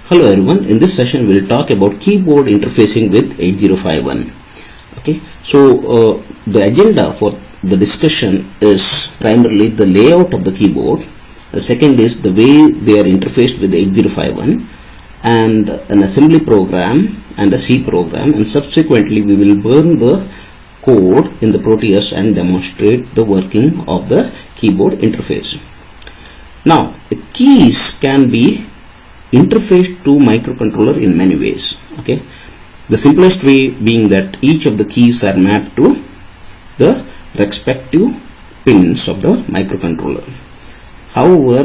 Hello everyone, in this session we will talk about keyboard interfacing with 8051. Okay, so the agenda for the discussion is primarily the layout of the keyboard. The second is the way they are interfaced with 8051 and an assembly program and a C program, and subsequently we will burn the code in the Proteus and demonstrate the working of the keyboard interface. Now the keys can be interfaced to microcontroller in many ways. Okay, the simplest way being that each of the keys are mapped to the respective pins of the microcontroller. However,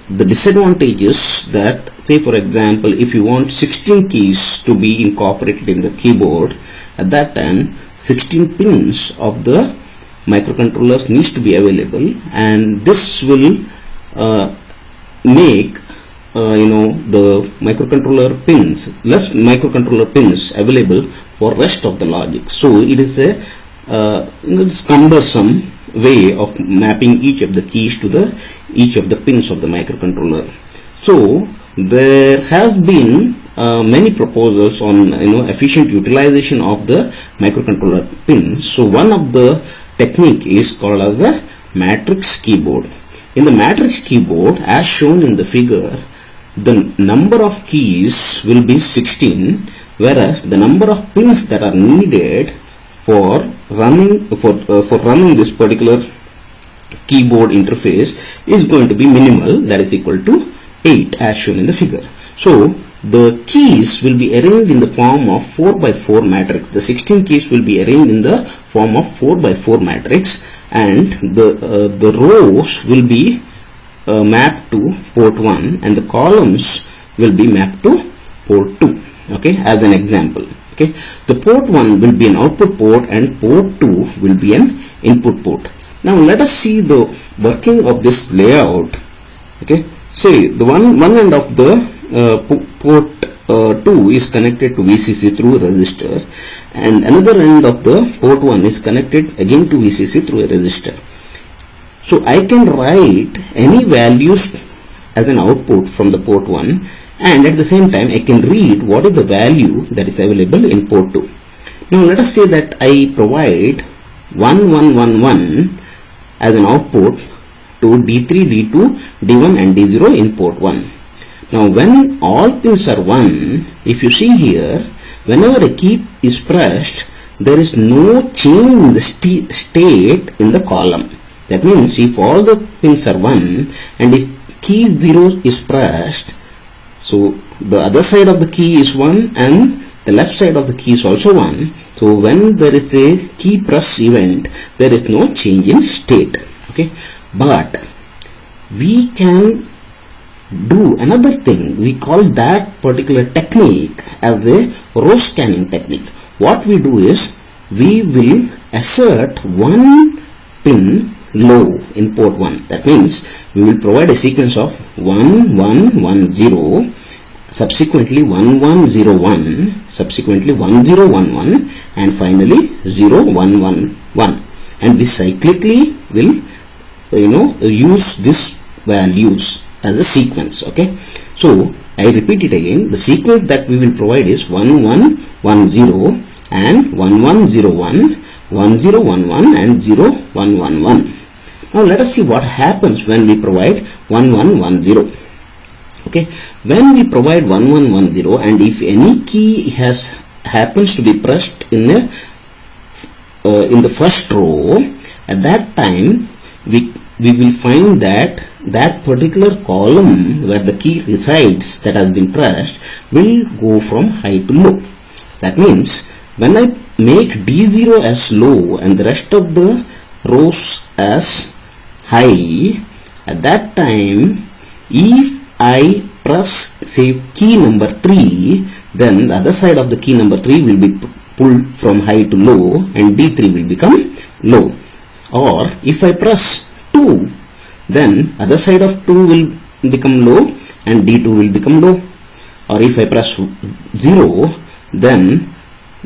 the disadvantage is that, say for example, if you want 16 keys to be incorporated in the keyboard, at that time 16 pins of the microcontrollers needs to be available, and this will make the microcontroller pins, less microcontroller pins available for rest of the logic. So it is a it's cumbersome way of mapping each of the keys to each of the pins of the microcontroller. So there has been many proposals on efficient utilization of the microcontroller pins. So one of the technique is called as the matrix keyboard. In the matrix keyboard, as shown in the figure, the number of keys will be 16, whereas the number of pins that are needed for running this particular keyboard interface is going to be minimal, that is equal to 8, as shown in the figure. So the keys will be arranged in the form of 4 by 4 matrix. The 16 keys will be arranged in the form of 4 by 4 matrix, and the rows will be mapped to port 1 and the columns will be mapped to port 2. Okay, as an example. Okay, the port 1 will be an output port and port 2 will be an input port. Now let us see the working of this layout. Okay, say the one end of the port 2 is connected to VCC through a resistor, and another end of the port 1 is connected again to VCC through a resistor. So I can write any values as an output from the port 1, and at the same time I can read what is the value that is available in port 2. Now let us say that I provide 1111 as an output to D3, D2, D1 and D0 in port 1. Now when all pins are 1, if you see here, whenever a key is pressed, there is no change in the state in the column. That means if all the pins are 1 and if key 0 is pressed, so the other side of the key is 1 and the left side of the key is also 1. So when there is a key press event, there is no change in state. Okay, but we can do another thing. We call that particular technique as a row scanning technique. What we do is we will assert one pin low in port 1. That means we will provide a sequence of 1 1 1 0, subsequently 1 1 0 1, subsequently 1 0 1 1, and finally 0 1 1 1, and we cyclically will use these values as a sequence. Okay, so I repeat it again. The sequence that we will provide is 1 1 1 0 and 1 1 0 1, 1 0 1 1 and 0 1 1 1. Now let us see what happens when we provide 1110. Okay, when we provide 1110 and if any key happens to be pressed in the first row, at that time we will find that particular column where the key resides that has been pressed will go from high to low. That means when I make D0 as low and the rest of the rows as high, at that time if I press say key number 3, then the other side of the key number 3 will be pulled from high to low and D3 will become low. Or if I press 2, then other side of 2 will become low and D2 will become low. Or if I press 0, then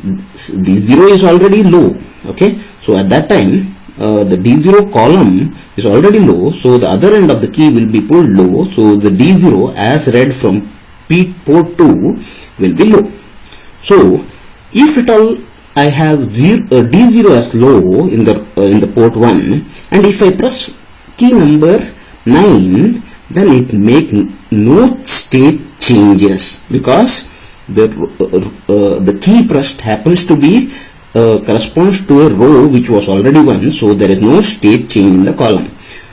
D0 is already low. Okay, so at that time the D0 column is already low, so the other end of the key will be pulled low, so the D0 as read from port 2 will be low. So if at all I have D0 as low in the port 1, and if I press key number 9, then it make no state changes, because the key pressed happens to be corresponds to a row which was already 1, so there is no state change in the column.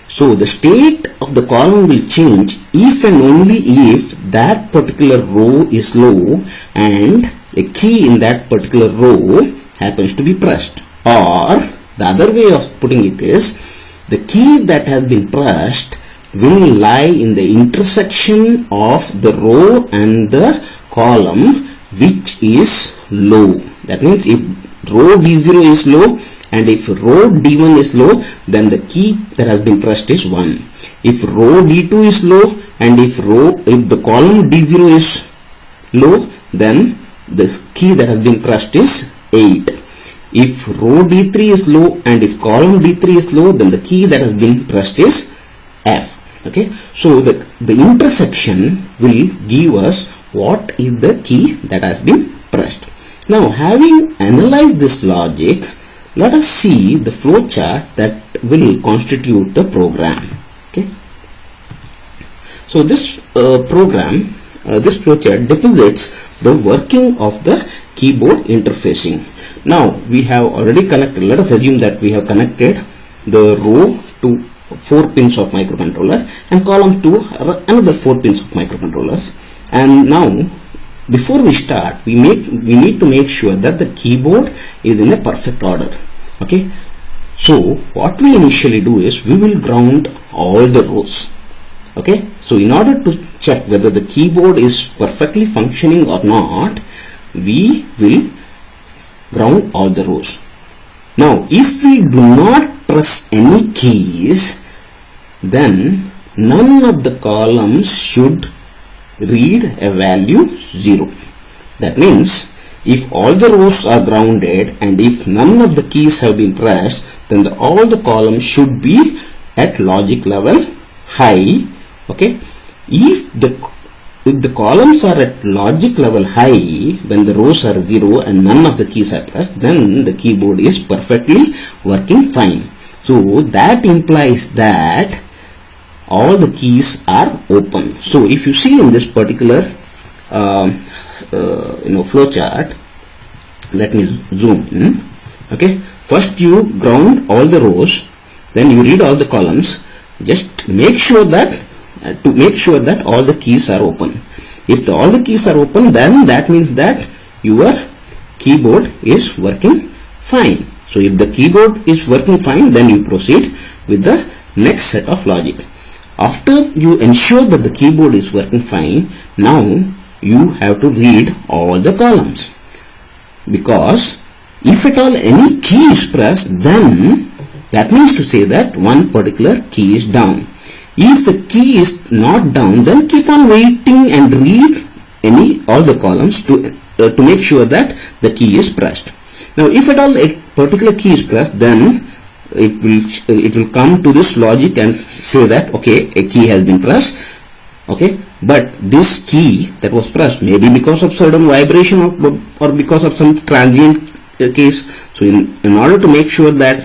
So the state of the column will change if and only if that particular row is low and a key in that particular row happens to be pressed. Or the other way of putting it is, the key that has been pressed will lie in the intersection of the row and the column which is low. That means if row D0 is low and if row D1 is low, then the key that has been pressed is 1. If row D2 is low and if the column D0 is low, then the key that has been pressed is 8. If row D3 is low and if column D3 is low, then the key that has been pressed is F. Okay, so the intersection will give us what is the key that has been pressed. Now, having analyzed this logic, let us see the flow chart that will constitute the program. Okay, so this program, this flow chart deposits the working of the keyboard interfacing. Now we have already connected, let us assume that we have connected the row to 4 pins of microcontroller and column to another 4 pins of microcontrollers. And now before we start, we need to make sure that the keyboard is in a perfect order. Okay, so what we initially do is we will ground all the rows. Okay, so in order to check whether the keyboard is perfectly functioning or not, we will ground all the rows. Now if we do not press any keys, then none of the columns should read a value 0. That means if all the rows are grounded and if none of the keys have been pressed, then all the columns should be at logic level high. Okay, if the columns are at logic level high when the rows are 0 and none of the keys are pressed, then the keyboard is perfectly working fine. So that implies that all the keys are open. So if you see in this particular flow chart, let me zoom in. Okay, first you ground all the rows, then you read all the columns. Just make sure that all the keys are open. If all the keys are open, then that means that your keyboard is working fine. So if the keyboard is working fine, then you proceed with the next set of logic. After you ensure that the keyboard is working fine, now you have to read all the columns, because if at all any key is pressed, then that means to say that one particular key is down. If a key is not down, then keep on waiting and read all the columns to make sure that the key is pressed. Now if at all a particular key is pressed, then it will come to this logic and say that okay, a key has been pressed. Okay, but this key that was pressed, maybe because of certain vibration or because of some transient case. So in order to make sure that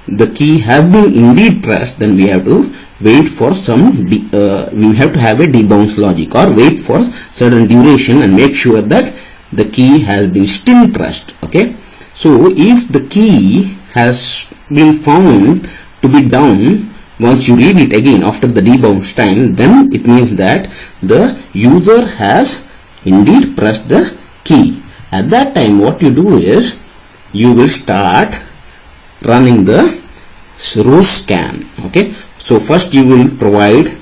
the key has been indeed pressed, then we have to wait for we have to have a debounce logic, or wait for certain duration and make sure that the key has been still pressed. Okay, so if the key has been found to be down, once you read it again after the debounce time, then it means that the user has indeed pressed the key. At that time, what you do is you will start running the row scan. Okay, so first you will provide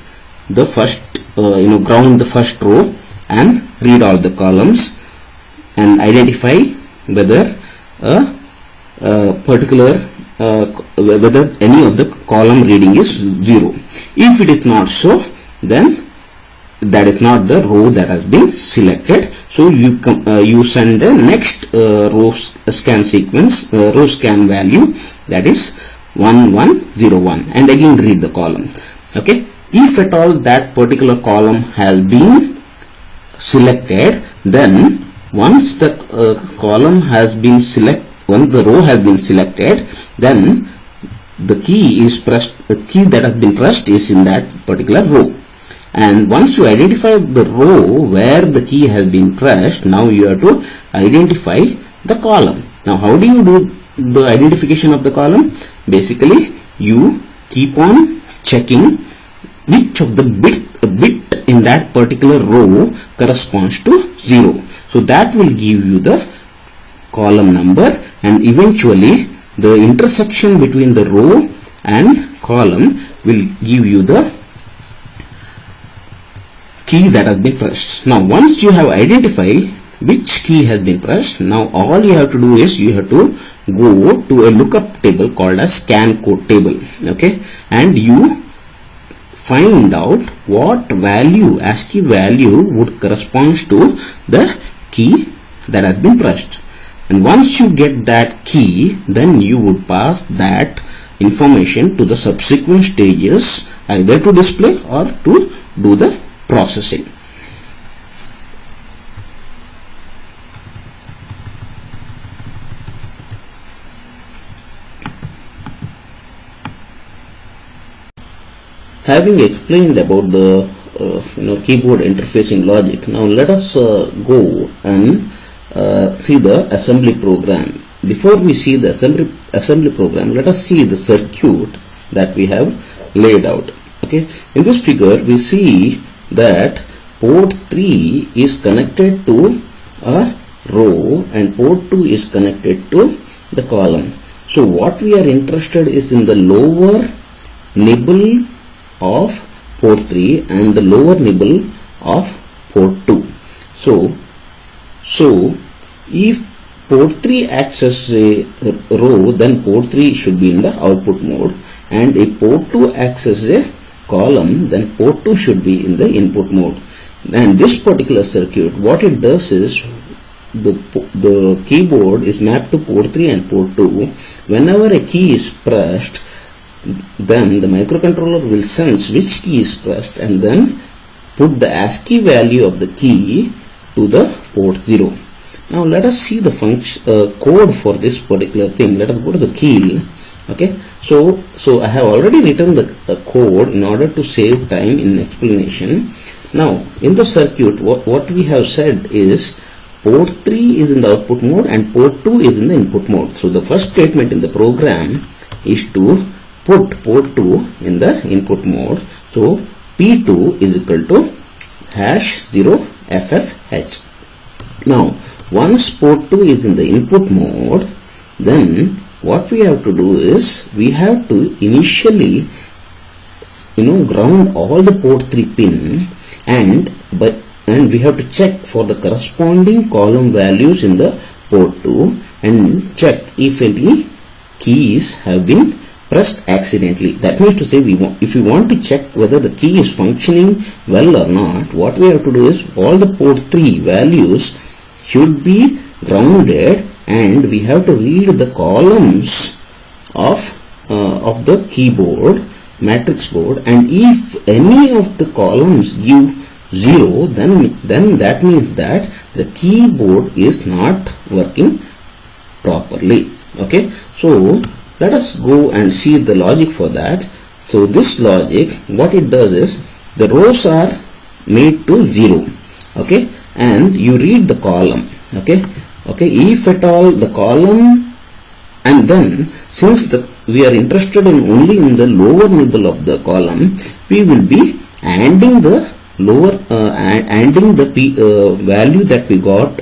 the first ground the first row and read all the columns and identify whether whether any of the column reading is 0. If it is not so, then that is not the row that has been selected. So you send the next row scan sequence, row scan value, that is 1101, and again read the column. Okay, if at all that particular column has been selected, then once the column has been once the row has been selected, then the key is pressed, the key that has been pressed is in that particular row. And once you identify the row where the key has been pressed, now you have to identify the column. Now how do you do the identification of the column? Basically you keep on checking which of the bit in that particular row corresponds to 0. So that will give you the column number, and eventually the intersection between the row and column will give you the key that has been pressed. Now once you have identified which key has been pressed, now all you have to do is you have to go to a lookup table called as scan code table, okay, and you find out what value, ASCII value would correspond to the key that has been pressed. And once you get that key, then you would pass that information to the subsequent stages, either to display or to do the processing. Having explained about the keyboard interfacing logic, now let us go and see the assembly program. Before we see the assembly program, let us see the circuit that we have laid out. Okay, in this figure we see that port 3 is connected to a row and port 2 is connected to the column. So what we are interested is in the lower nibble of port 3 and the lower nibble of port 2. So if port 3 acts as a row, then port 3 should be in the output mode, and if port 2 acts as a column, then port 2 should be in the input mode. And this particular circuit, what it does is the keyboard is mapped to port 3 and port 2. Whenever a key is pressed, then the microcontroller will sense which key is pressed and then put the ASCII value of the key to the port 0. Now let us see the code for this particular thing. Let us go to the Keil. Okay, so I have already written the code in order to save time in explanation. Now in the circuit, what we have said is port 3 is in the output mode and port 2 is in the input mode. So the first statement in the program is to put port 2 in the input mode. So P2 is equal to #0FFH. Now once port 2 is in the input mode, then what we have to do is we have to initially ground all the port 3 pin, and we have to check for the corresponding column values in the port 2 and check if any keys have been pressed accidentally. That means to say, if we want to check whether the key is functioning well or not, what we have to do is all the port 3 values should be grounded, and we have to read the columns of the keyboard matrix board, and if any of the columns give 0, then that means that the keyboard is not working properly. Okay, so let us go and see the logic for that. So this logic, what it does is the rows are made to 0. Okay, and you read the column. Okay, if at all the column, and then since we are interested in only in the lower nibble of the column, we will be ANDing the value that we got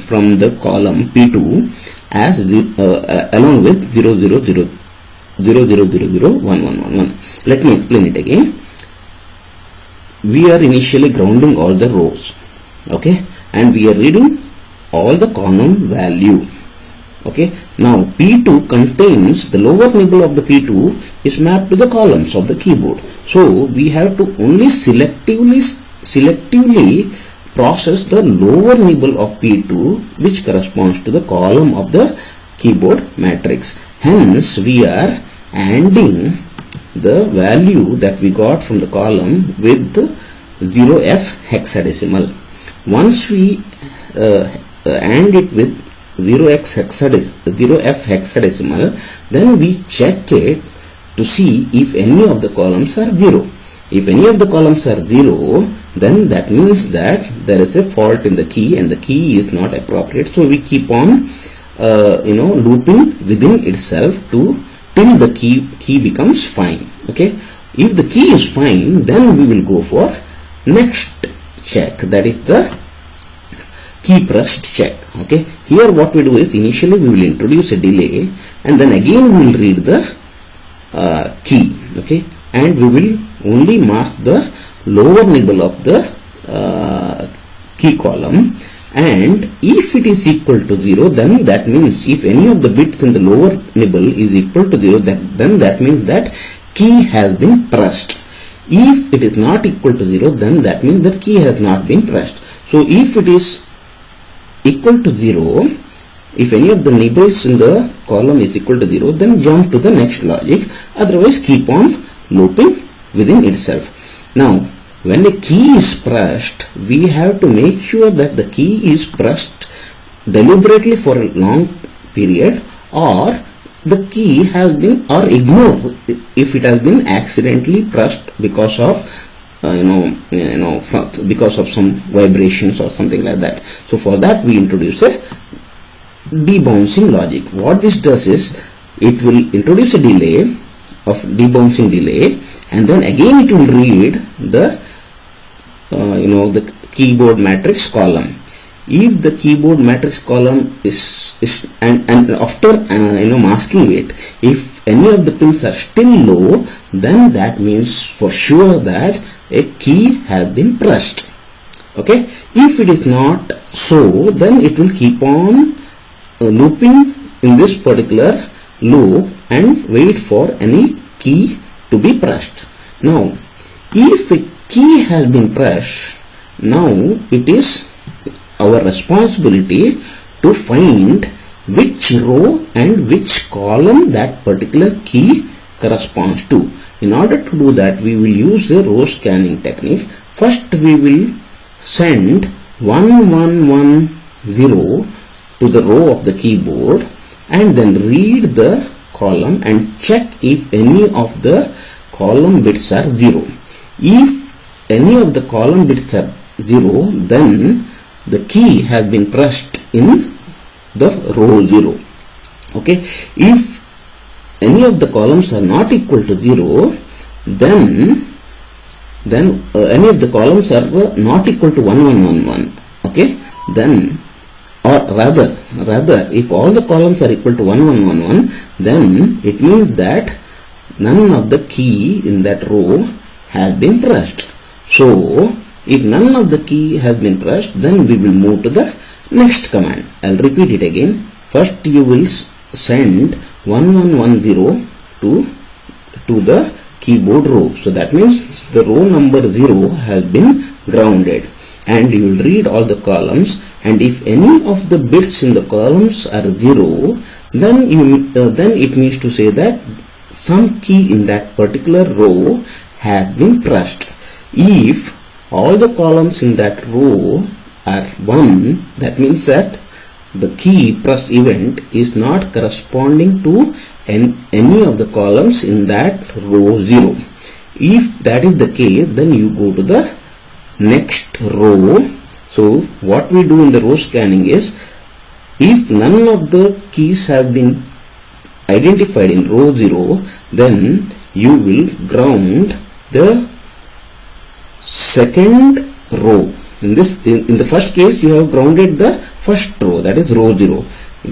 from the column P2 as along with 000001111. Let me explain it again. We are initially grounding all the rows, okay, and we are reading all the column value. Okay, now P2 contains the lower nibble of the P2 is mapped to the columns of the keyboard. So we have to only selectively process the lower nibble of P2, which corresponds to the column of the keyboard matrix. Hence we are ANDing the value that we got from the column with 0F hexadecimal. once we AND it with 0f hexadecimal, then we check it to see if any of the columns are 0. If any of the columns are 0, then that means that there is a fault in the key and the key is not appropriate. So we keep on looping within itself till the key becomes fine. Okay, if the key is fine, then we will go for next check, that is the key pressed check. Okay, here what we do is initially we will introduce a delay and then again we will read the key. Okay, and we will only mask the lower nibble of the key column, and if it is equal to 0, then that means if any of the bits in the lower nibble is equal to 0, then that means that key has been pressed. If it is not equal to 0, then that means that key has not been pressed. So if it is equal to 0, if any of the nibbles in the column is equal to 0, then jump to the next logic, otherwise keep on looping within itself. Now when a key is pressed, we have to make sure that the key is pressed deliberately for a long period, or the key has been ignored if it has been accidentally pressed because of because of some vibrations or something like that. So for that we introduce a debouncing logic. What this does is it will introduce a delay of debouncing delay, and then again it will read the the keyboard matrix column. If the keyboard matrix column is and after masking it, if any of the pins are still low, then that means for sure that a key has been pressed. Okay, if it is not so, then it will keep on looping in this particular loop and wait for any key to be pressed. Now if a key has been pressed, now it is our responsibility to find which row and which column that particular key corresponds to. In order to do that, we will use the row scanning technique. First we will send 1110 to the row of the keyboard and then read the column and check if any of the column bits are 0. If any of the column bits are 0, then the key has been pressed in the row 0. Okay, if any of the columns are not equal to 0, then any of the columns are not equal to 1111. Okay, then or rather if all the columns are equal to 1111, then it means that none of the key in that row has been pressed. So if none of the key has been pressed, then we will move to the next command. I'll repeat it again. First you will send 1110 to the keyboard row. So that means the row number 0 has been grounded, and you will read all the columns, and if any of the bits in the columns are 0, then it means to say that some key in that particular row has been pressed. If all the columns in that row are 1, that means that the key press event is not corresponding to any of the columns in that row 0. If that is the case, then you go to the next row. So what we do in the row scanning is, if none of the keys have been identified in row 0, then you will ground the second row. In the first case you have grounded the first row, that is row 0.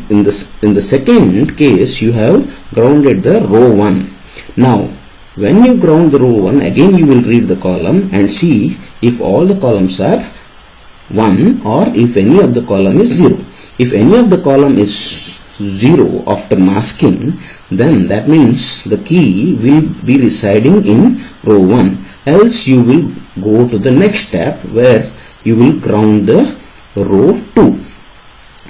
In the second case you have grounded the row 1. Now when you ground the row 1, again you will read the column and see if all the columns are 1 or if any of the column is 0. If any of the column is 0 after masking, then that means the key will be residing in row 1. Else you will go to the next step where you will ground the row 2.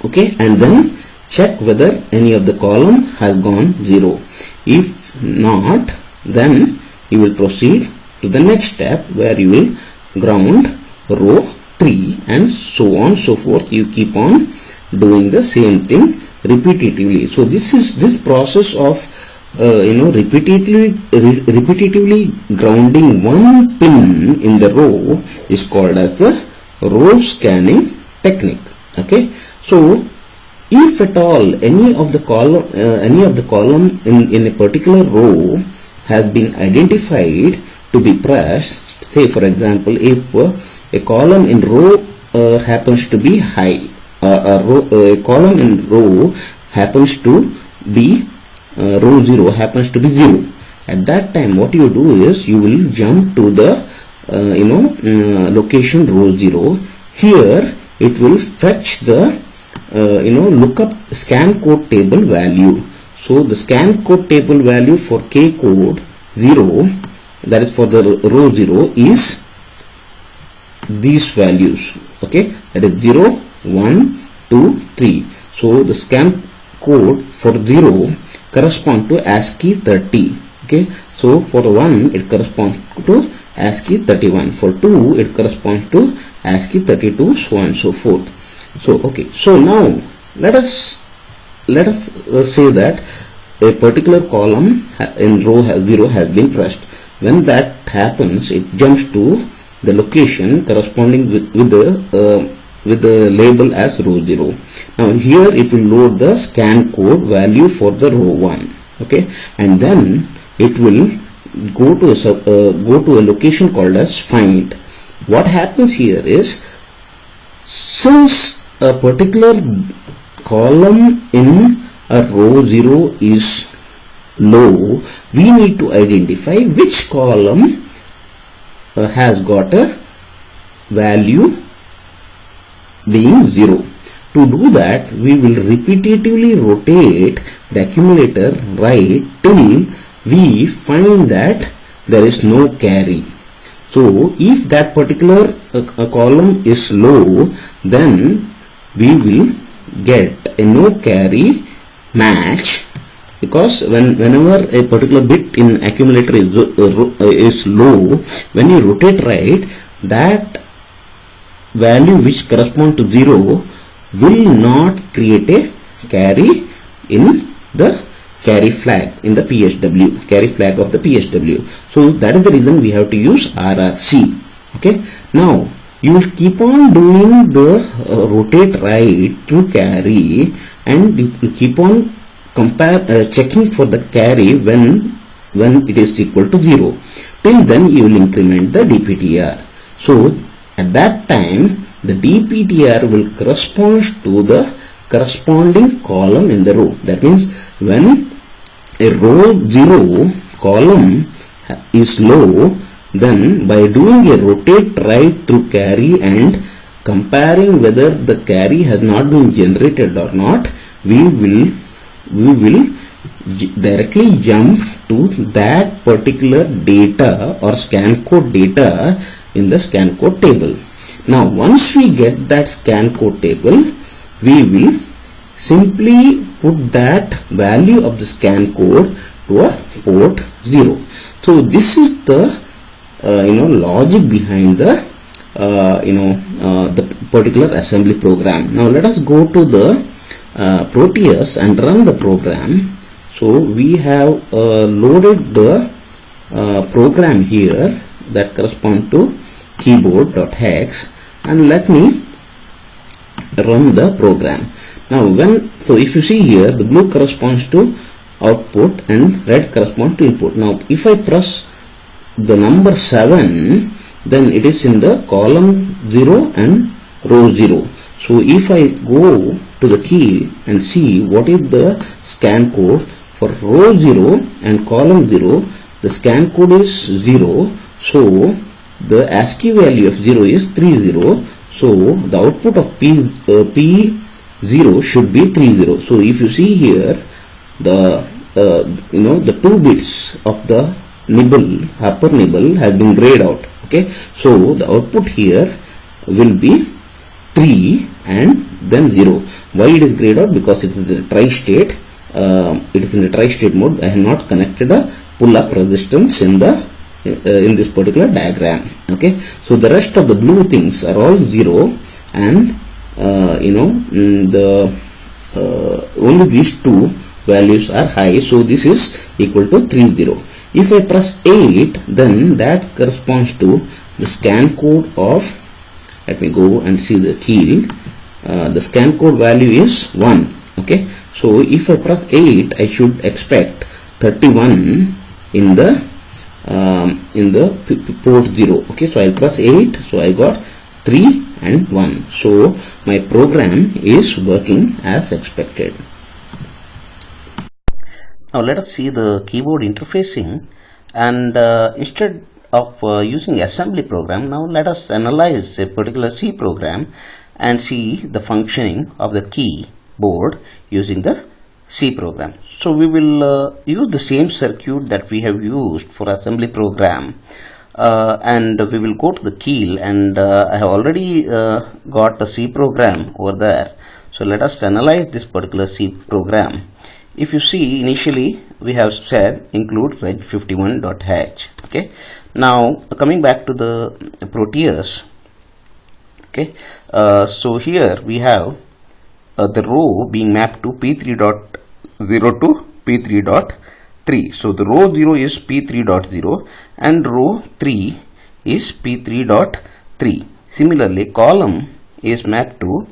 Okay, and then check whether any of the column has gone 0. If not, then you will proceed to the next step where you will ground row 3 and so on so forth. You keep on doing the same thing repetitively. So this process of repetitively grounding one pin in the row is called as the row scanning technique. Okay, so if at all any of the column in a particular row has been identified to be pressed, say for example, if a column in row happens to be high, a column in row happens to be row 0 happens to be 0, at that time what you do is you will jump to the location row 0. Here it will fetch the lookup scan code table value. So the scan code table value for k code 0, that is for the row 0, is these values. Okay, that is 0, 1, 2, 3. So the scan code for 0 correspond to ASCII 30. Okay, so for 1 it corresponds to ASCII 31, for 2 it corresponds to ASCII 32, so on and so forth. So okay, so now let us say that a particular column in row 0 has been pressed. When that happens, it jumps to the location corresponding with the label as row 0. Now here it will load the scan code value for the row 1. Okay, and then it will go to a location called as find. What happens here is, since a particular column in a row 0 is low, we need to identify which column has got a value being 0. To do that, we will repetitively rotate the accumulator right till we find that there is no carry. So if that particular column is low, then we will get a no carry match, because whenever a particular bit in accumulator is low, when you rotate right, that value which corresponds to 0 will not create a carry in the carry flag in the PSW, carry flag of the PSW. So that is the reason we have to use RRC. Okay, now you will keep on doing the rotate right to carry, and you will keep on checking for the carry when it is equal to 0. Till then you will increment the DPTR. So at that time the DPTR will correspond to the corresponding column in the row. That means when a row 0 column is low, then by doing a rotate right through carry and comparing whether the carry has not been generated or not, we will directly jump to that particular data or scan code data in the scan code table. Now once we get that scan code table, we will simply put that value of the scan code to a port 0. So this is the logic behind the the particular assembly program. Now let us go to the Proteus and run the program. So we have loaded the program here that correspond to keyboard.hex, and let me run the program. Now if you see here, the blue corresponds to output and red corresponds to input. Now if I press the number 7, then it is in the column 0 and row 0. So if I go to the Keil and see what is the scan code for row 0 and column 0, the scan code is 0. So the ASCII value of 0 is 30. So the output of P0 should be 30. So if you see here, the the 2 bits of the nibble, upper nibble, has been grayed out. Okay, so the output here will be 3 and then 0. Why it is grayed out? Because it is the tri-state. It is in the tri-state mode. I have not connected a pull-up resistance in this particular diagram. Okay, so the rest of the blue things are all 0, and the only these two values are high, so this is equal to 30. If I press 8, then that corresponds to the scan code of, let me go and see the Keil. The scan code value is 1. Okay, so if I press 8, I should expect 31 in the port 0. Okay, so I'll press 8, so I got 3 and 1. So my program is working as expected. Now let us see the keyboard interfacing, and instead of using assembly program, now let us analyze a particular C program and see the functioning of the keyboard using the C program. So we will use the same circuit that we have used for assembly program, and we will go to the Keil, and I have already got the C program over there. So let us analyze this particular C program. If you see, initially we have said include reg51.h. Okay, now coming back to the Proteus. Okay, so here we have the row being mapped to p3.0 to p3.3. so the row 0 is p3.0 and row 3 is p3.3. similarly, column is mapped to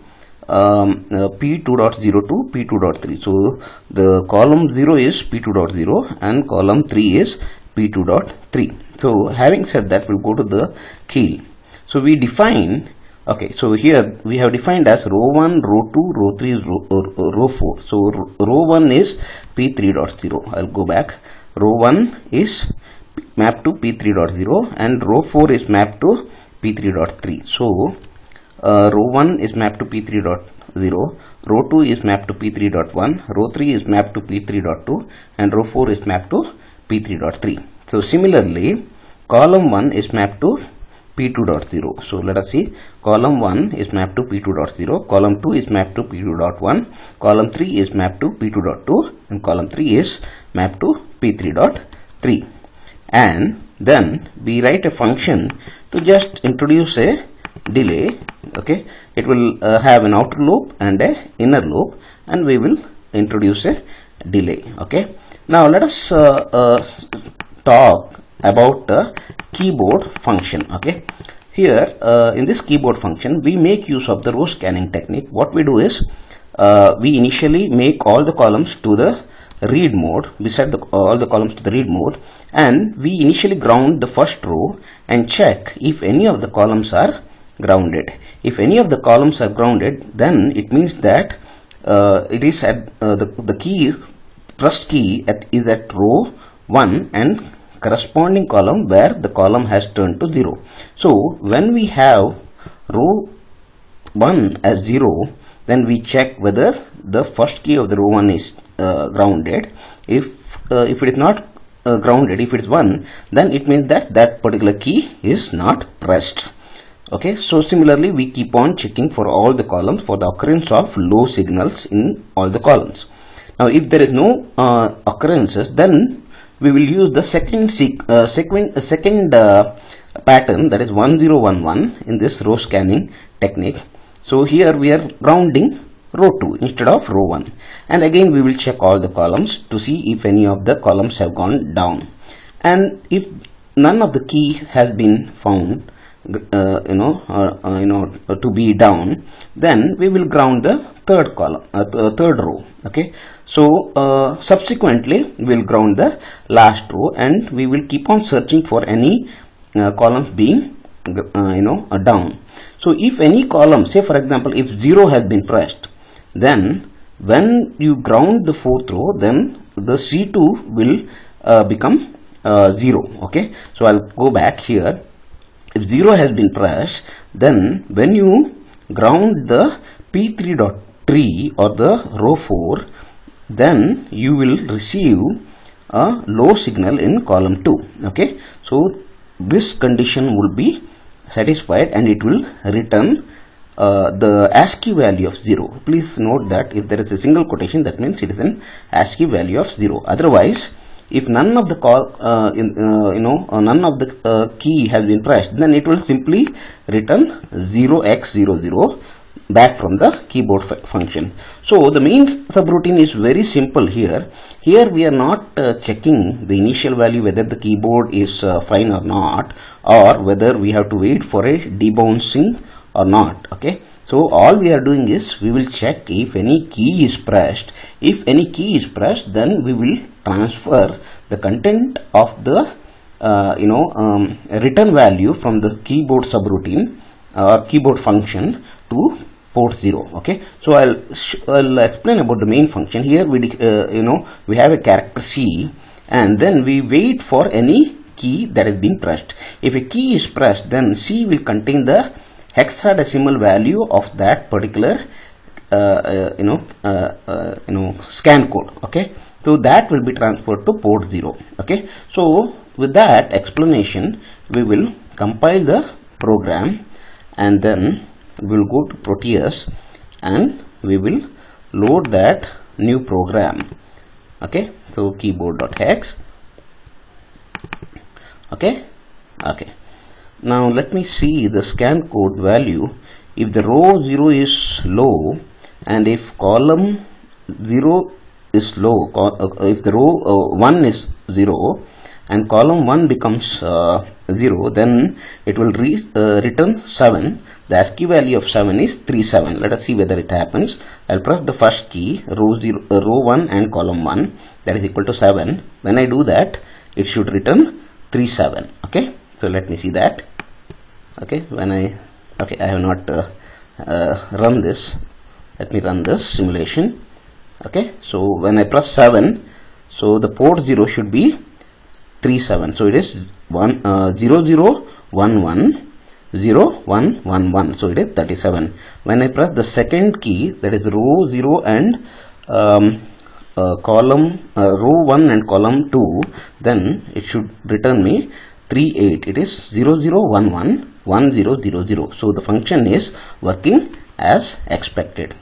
p2.0 to p2.3. so the column 0 is p2.0 and column 3 is p2.3. so having said that, we'll go to the Keil. So we define, okay, so here we have defined as row 1, row 2, row 3 is row 4. So row 1 is p3.0. I'll go back. Row 1 is mapped to p3.0 and row 4 is mapped to p3.3. so row 1 is mapped to p3.0, row 2 is mapped to p3.1, row 3 is mapped to p3.2 and row 4 is mapped to p3.3. so similarly, column 1 is mapped to p2.0. so let us see, column 1 is mapped to p2.0, column 2 is mapped to p2.1, column 3 is mapped to p2.2 and column 3 is mapped to p3.3. and then we write a function to just introduce a delay. Okay, it will have an outer loop and a inner loop, and we will introduce a delay. Okay, now let us talk about the keyboard function. Okay, here in this keyboard function we make use of the row scanning technique. What we do is we initially make all the columns to the read mode, beside all the columns to the read mode, and we initially ground the first row and check if any of the columns are grounded. If any of the columns are grounded, then it means that it is at the key, pressed key is at row 1 and corresponding column where the column has turned to 0. So when we have row 1 as 0, then we check whether the first key of the row 1 is grounded. If it is not grounded, if it is 1, then it means that that particular key is not pressed. Okay, so similarly we keep on checking for all the columns for the occurrence of low signals in all the columns. Now if there is no occurrences, then we will use the second pattern, that is 1011 in this row scanning technique. So here we are grounding row 2 instead of row 1, and again we will check all the columns to see if any of the columns have gone down, and if none of the key has been found to be down, then we will ground the third column, third row. Okay, so subsequently we will ground the last row, and we will keep on searching for any columns being down. So if any column, say for example if 0 has been pressed, then when you ground the fourth row, then the C2 will become 0. Okay, so I'll go back here. If 0 has been pressed, then when you ground the P3.3 or the row 4, then you will receive a low signal in column 2. Okay, so this condition will be satisfied and it will return the ASCII value of 0. Please note that if there is a single quotation, that means it is an ASCII value of 0. Otherwise if none of the none of the key has been pressed, then it will simply return 0x00 back from the keyboard function. So the main subroutine is very simple here. Here we are not checking the initial value whether the keyboard is fine or not, or whether we have to wait for a debouncing or not. Okay, so all we are doing is we will check if any key is pressed. If any key is pressed, then we will transfer the content of the return value from the keyboard subroutine or keyboard function to port 0. Okay, so I'll explain about the main function. Here we we have a character C, and then we wait for any key that has been pressed. If a key is pressed, then C will contain the hexadecimal value of that particular scan code. Okay, so that will be transferred to port 0. Okay, so with that explanation, we will compile the program, and then we will go to Proteus and we will load that new program. Okay, so keyboard.hex. Okay, now let me see the scan code value. If the row 0 is low, and if column 0 is low, if the row 1 is 0 and column 1 becomes 0, then it will return 7. The ASCII value of 7 is 37. Let us see whether it happens. I'll press the first key, row 1 and column 1, that is equal to 7. When I do that, it should return 37. Okay, so let me see that. Okay, I have not run this. Let me run this simulation. Okay, so when I press 7, so the port 0 should be 37. So it is 0011 0111, so it is 37. When I press the second key, that is row 0 and row 1 and column 2, then it should return me 38. It is 0011 1000. So the function is working as expected.